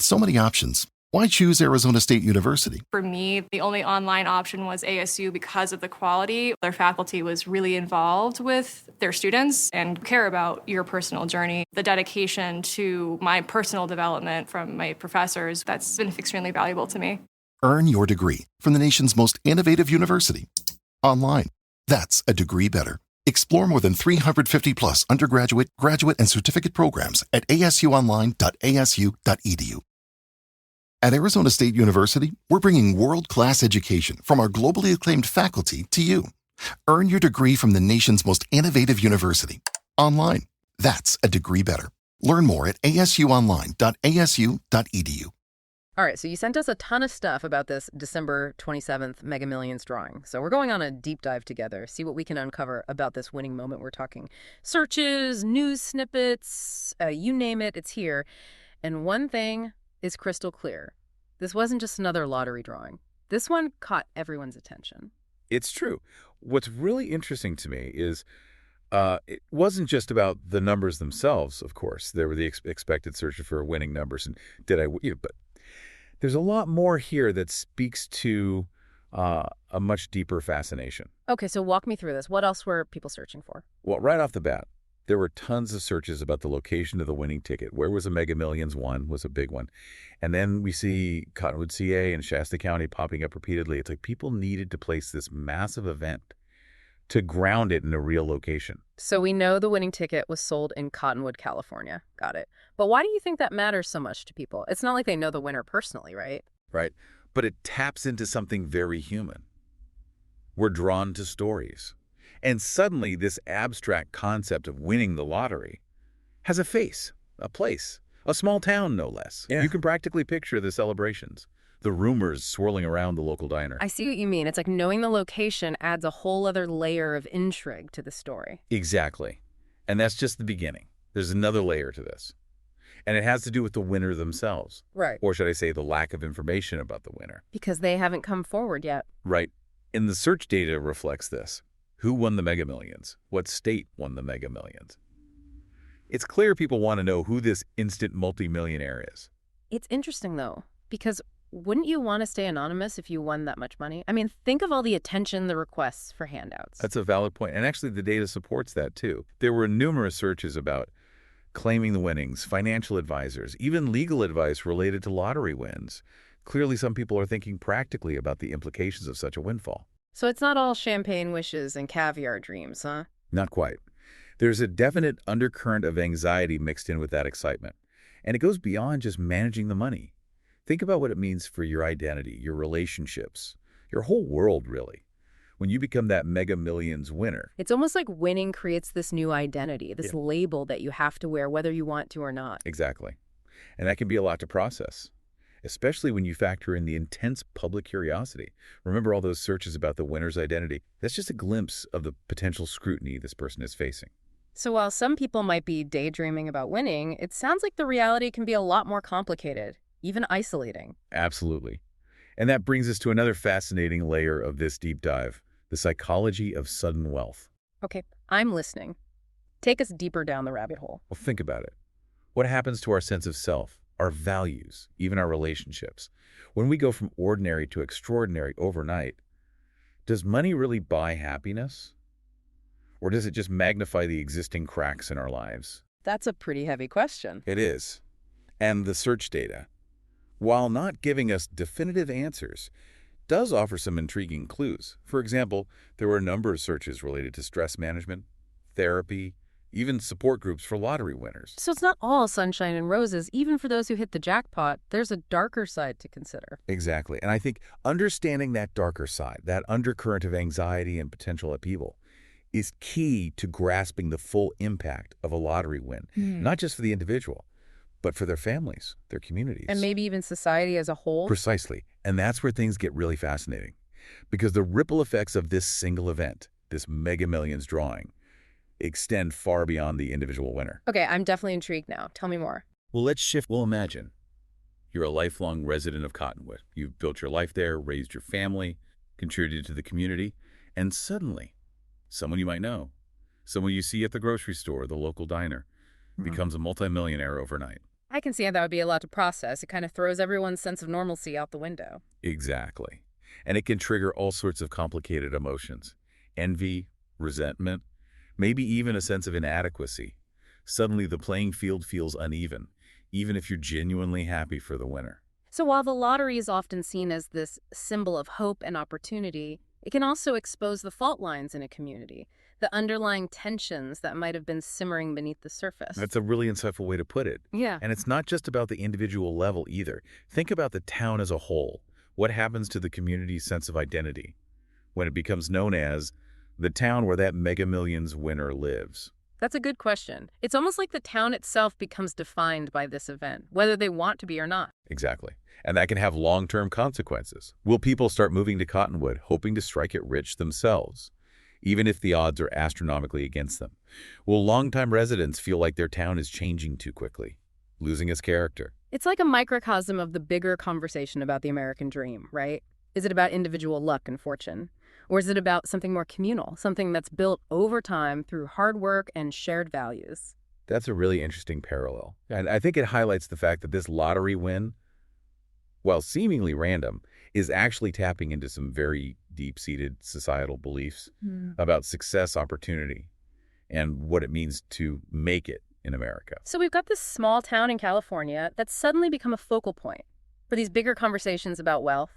With so many options, why choose Arizona State University? For me, the only online option was ASU because of the quality. Their faculty was really involved with their students and care about your personal journey. The dedication to my personal development from my professors, that's been extremely valuable to me. Earn your degree from the nation's most innovative university. Online. That's a degree better. Explore more than 350 plus undergraduate, graduate, and certificate programs at asuonline.asu.edu. At Arizona State University, we're bringing world-class education from our globally acclaimed faculty to you. Earn your degree from the nation's most innovative university. Online. That's a degree better. Learn more at asuonline.asu.edu. All right, so you sent us a ton of stuff about this December 27th Mega Millions drawing. So we're going on a deep dive together, see what we can uncover about this winning moment. We're talking searches, news snippets, you name it, it's here. And one thing is crystal clear. This wasn't just another lottery drawing. This one caught everyone's attention. It's true. What's really interesting to me is it wasn't just about the numbers themselves, of course. There were the expected searches for winning numbers, and but there's a lot more here that speaks to a much deeper fascination. Okay, so walk me through this. What else were people searching for? Well, right off the bat, there were tons of searches about the location of the winning ticket. Where was a Mega Millions won was a big one. And then we see Cottonwood, CA and Shasta County popping up repeatedly. It's like people needed to place this massive event to ground it in a real location. So we know the winning ticket was sold in Cottonwood, California. Got it. But why do you think that matters so much to people? It's not like they know the winner personally, right? Right. But it taps into something very human. We're drawn to stories. And suddenly this abstract concept of winning the lottery has a face, a place, a small town, no less. Yeah. You can practically picture the celebrations, the rumors swirling around the local diner. I see what you mean. It's like knowing the location adds a whole other layer of intrigue to the story. Exactly. And that's just the beginning. There's another layer to this. And it has to do with the winner themselves. Right. Or should I say the lack of information about the winner. Because they haven't come forward yet. Right. And the search data reflects this. Who won the Mega Millions? What state won the Mega Millions? It's clear people want to know who this instant multimillionaire is. It's interesting, though, because wouldn't you want to stay anonymous if you won that much money? I mean, think of all the attention, the requests for handouts. That's a valid point. And actually, the data supports that, too. There were numerous searches about claiming the winnings, financial advisors, even legal advice related to lottery wins. Clearly, some people are thinking practically about the implications of such a windfall. So it's not all champagne wishes and caviar dreams, huh? Not quite. There's a definite undercurrent of anxiety mixed in with that excitement. And it goes beyond just managing the money. Think about what it means for your identity, your relationships, your whole world, really. When you become that Mega Millions winner. It's almost like winning creates this new identity, this label that you have to wear whether you want to or not. Exactly. And that can be a lot to process, especially when you factor in the intense public curiosity. Remember all those searches about the winner's identity? That's just a glimpse of the potential scrutiny this person is facing. So while some people might be daydreaming about winning, it sounds like the reality can be a lot more complicated, even isolating. Absolutely. And that brings us to another fascinating layer of this deep dive, the psychology of sudden wealth. Okay, I'm listening. Take us deeper down the rabbit hole. Well, think about it. What happens to our sense of self, our values, even our relationships? When we go from ordinary to extraordinary overnight, does money really buy happiness? Or does it just magnify the existing cracks in our lives? That's a pretty heavy question. It is. And the search data, while not giving us definitive answers, does offer some intriguing clues. For example, there were a number of searches related to stress management, therapy, even support groups for lottery winners. So it's not all sunshine and roses. Even for those who hit the jackpot, there's a darker side to consider. Exactly. And I think understanding that darker side, that undercurrent of anxiety and potential upheaval, is key to grasping the full impact of a lottery win, not just for the individual, but for their families, their communities. And maybe even society as a whole. Precisely. And that's where things get really fascinating. Because the ripple effects of this single event, this Mega Millions drawing, extend far beyond the individual winner. Okay, I'm definitely intrigued now. Tell me more. Well, let's shift. Well, imagine you're a lifelong resident of Cottonwood. You've built your life there, raised your family, contributed to the community, and suddenly, someone you might know, someone you see at the grocery store, the local diner, becomes a multimillionaire overnight. I can see how that would be a lot to process. It kind of throws everyone's sense of normalcy out the window. Exactly. And it can trigger all sorts of complicated emotions. Envy, resentment, maybe even a sense of inadequacy. Suddenly the playing field feels uneven, even if you're genuinely happy for the winner. So while the lottery is often seen as this symbol of hope and opportunity, it can also expose the fault lines in a community, the underlying tensions that might have been simmering beneath the surface. That's a really insightful way to put it. Yeah. And it's not just about the individual level either. Think about the town as a whole. What happens to the community's sense of identity when it becomes known as the town where that Mega Millions winner lives? That's a good question. It's almost like the town itself becomes defined by this event, whether they want to be or not. Exactly. And that can have long-term consequences. Will people start moving to Cottonwood, hoping to strike it rich themselves, even if the odds are astronomically against them? Will longtime residents feel like their town is changing too quickly, losing its character? It's like a microcosm of the bigger conversation about the American dream, right? Is it about individual luck and fortune? Or is it about something more communal, something that's built over time through hard work and shared values? That's a really interesting parallel. And I think it highlights the fact that this lottery win, while seemingly random, is actually tapping into some very deep-seated societal beliefs about success, opportunity, and what it means to make it in America. So we've got this small town in California that's suddenly become a focal point for these bigger conversations about wealth,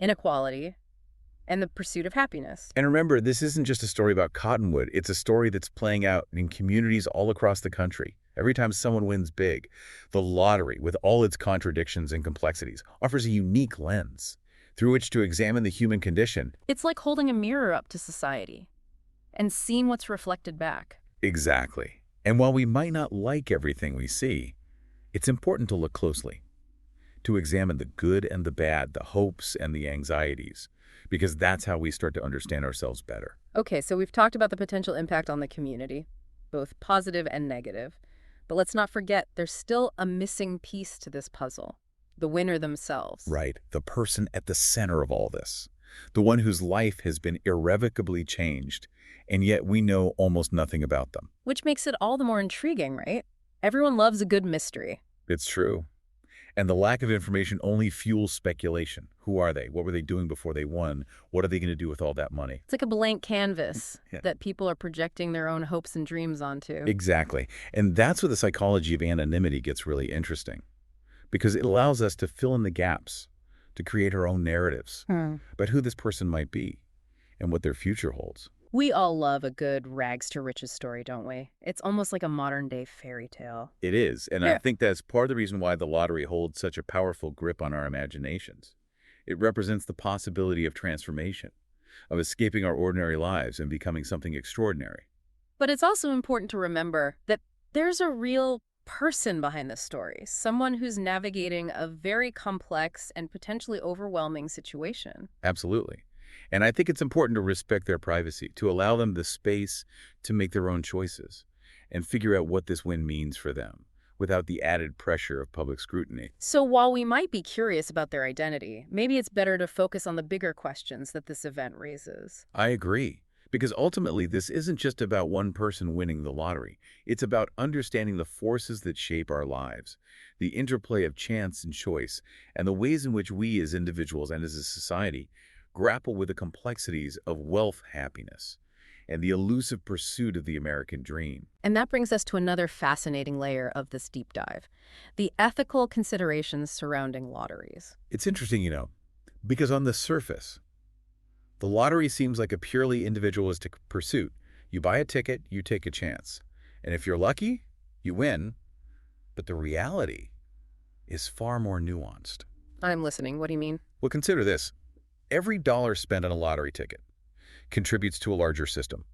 inequality, and the pursuit of happiness. And remember, this isn't just a story about Cottonwood. It's a story that's playing out in communities all across the country. Every time someone wins big, the lottery, with all its contradictions and complexities, offers a unique lens through which to examine the human condition. It's like holding a mirror up to society and seeing what's reflected back. Exactly. And while we might not like everything we see, it's important to look closely, to examine the good and the bad, the hopes and the anxieties, because that's how we start to understand ourselves better. Okay, so we've talked about the potential impact on the community, both positive and negative. But let's not forget, there's still a missing piece to this puzzle, the winner themselves. Right, the person at the center of all this, the one whose life has been irrevocably changed, and yet we know almost nothing about them. Which makes it all the more intriguing, right? Everyone loves a good mystery. It's true. And the lack of information only fuels speculation. Who are they? What were they doing before they won? What are they going to do with all that money? It's like a blank canvas Yeah. that people are projecting their own hopes and dreams onto. Exactly. And that's where the psychology of anonymity gets really interesting, because it allows us to fill in the gaps, to create our own narratives about who this person might be and what their future holds. We all love a good rags to riches story, don't we? It's almost like a modern-day fairy tale. It is, and I think that's part of the reason why the lottery holds such a powerful grip on our imaginations. It represents the possibility of transformation, of escaping our ordinary lives and becoming something extraordinary. But it's also important to remember that there's a real person behind this story, someone who's navigating a very complex and potentially overwhelming situation. Absolutely. And I think it's important to respect their privacy, to allow them the space to make their own choices and figure out what this win means for them without the added pressure of public scrutiny. So while we might be curious about their identity, maybe it's better to focus on the bigger questions that this event raises. I agree, because ultimately this isn't just about one person winning the lottery. It's about understanding the forces that shape our lives, the interplay of chance and choice, and the ways in which we as individuals and as a society grapple with the complexities of wealth, happiness, and the elusive pursuit of the American dream. And that brings us to another fascinating layer of this deep dive, the ethical considerations surrounding lotteries. It's interesting, because on the surface, the lottery seems like a purely individualistic pursuit. You buy a ticket, you take a chance. And if you're lucky, you win. But the reality is far more nuanced. I'm listening. What do you mean? Well, consider this. Every dollar spent on a lottery ticket contributes to a larger system,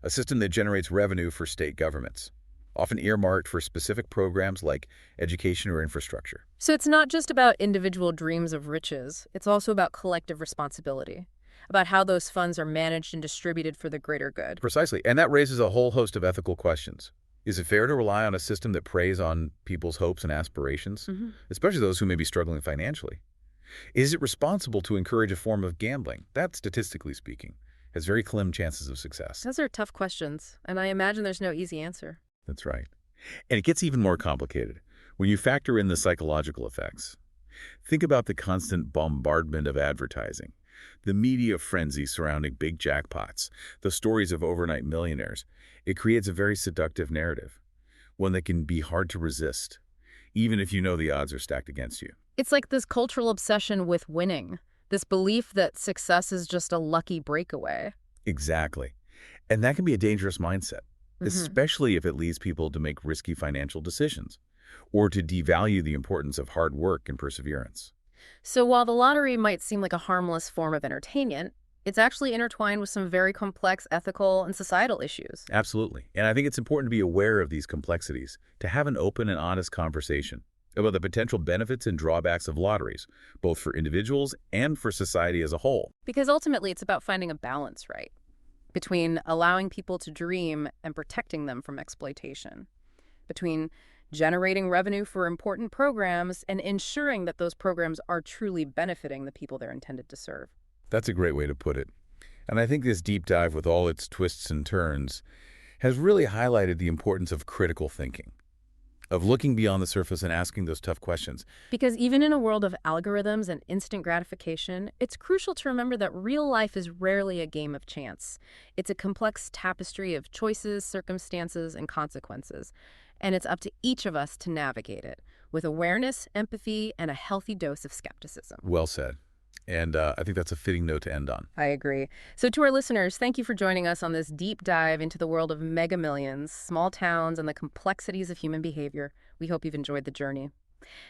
a system that generates revenue for state governments, often earmarked for specific programs like education or infrastructure. So it's not just about individual dreams of riches. It's also about collective responsibility, about how those funds are managed and distributed for the greater good. Precisely. And that raises a whole host of ethical questions. Is it fair to rely on a system that preys on people's hopes and aspirations, especially those who may be struggling financially? Is it responsible to encourage a form of gambling that, statistically speaking, has very slim chances of success? Those are tough questions, and I imagine there's no easy answer. That's right. And it gets even more complicated. When you factor in the psychological effects, think about the constant bombardment of advertising, the media frenzy surrounding big jackpots, the stories of overnight millionaires. It creates a very seductive narrative, one that can be hard to resist, even if you know the odds are stacked against you. It's like this cultural obsession with winning, this belief that success is just a lucky breakaway. Exactly. And that can be a dangerous mindset, especially if it leads people to make risky financial decisions or to devalue the importance of hard work and perseverance. So while the lottery might seem like a harmless form of entertainment, it's actually intertwined with some very complex ethical and societal issues. Absolutely. And I think it's important to be aware of these complexities, to have an open and honest conversation about the potential benefits and drawbacks of lotteries, both for individuals and for society as a whole. Because ultimately it's about finding a balance, right? Between allowing people to dream and protecting them from exploitation. Between generating revenue for important programs and ensuring that those programs are truly benefiting the people they're intended to serve. That's a great way to put it. And I think this deep dive, with all its twists and turns, has really highlighted the importance of critical thinking, of looking beyond the surface and asking those tough questions. Because even in a world of algorithms and instant gratification, it's crucial to remember that real life is rarely a game of chance. It's a complex tapestry of choices, circumstances, and consequences. And it's up to each of us to navigate it with awareness, empathy, and a healthy dose of skepticism. Well said. And I think that's a fitting note to end on. I agree. So to our listeners, thank you for joining us on this deep dive into the world of mega millions, small towns, and the complexities of human behavior. We hope you've enjoyed the journey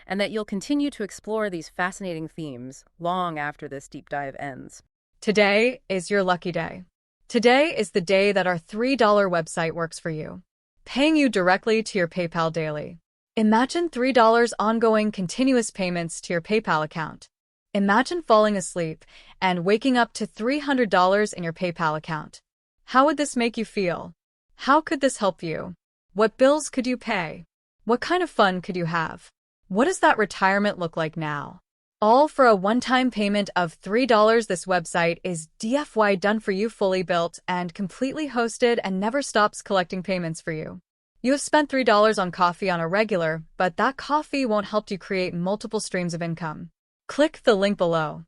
and that you'll continue to explore these fascinating themes long after this deep dive ends. Today is your lucky day. Today is the day that our $3 website works for you, paying you directly to your PayPal daily. Imagine $3 ongoing continuous payments to your PayPal account. Imagine falling asleep and waking up to $300 in your PayPal account. How would this make you feel? How could this help you? What bills could you pay? What kind of fun could you have? What does that retirement look like now? All for a one-time payment of $3. This website is DFY done for you, fully built and completely hosted, and never stops collecting payments for you. You have spent $3 on coffee on a regular, but that coffee won't help you create multiple streams of income. Click the link below.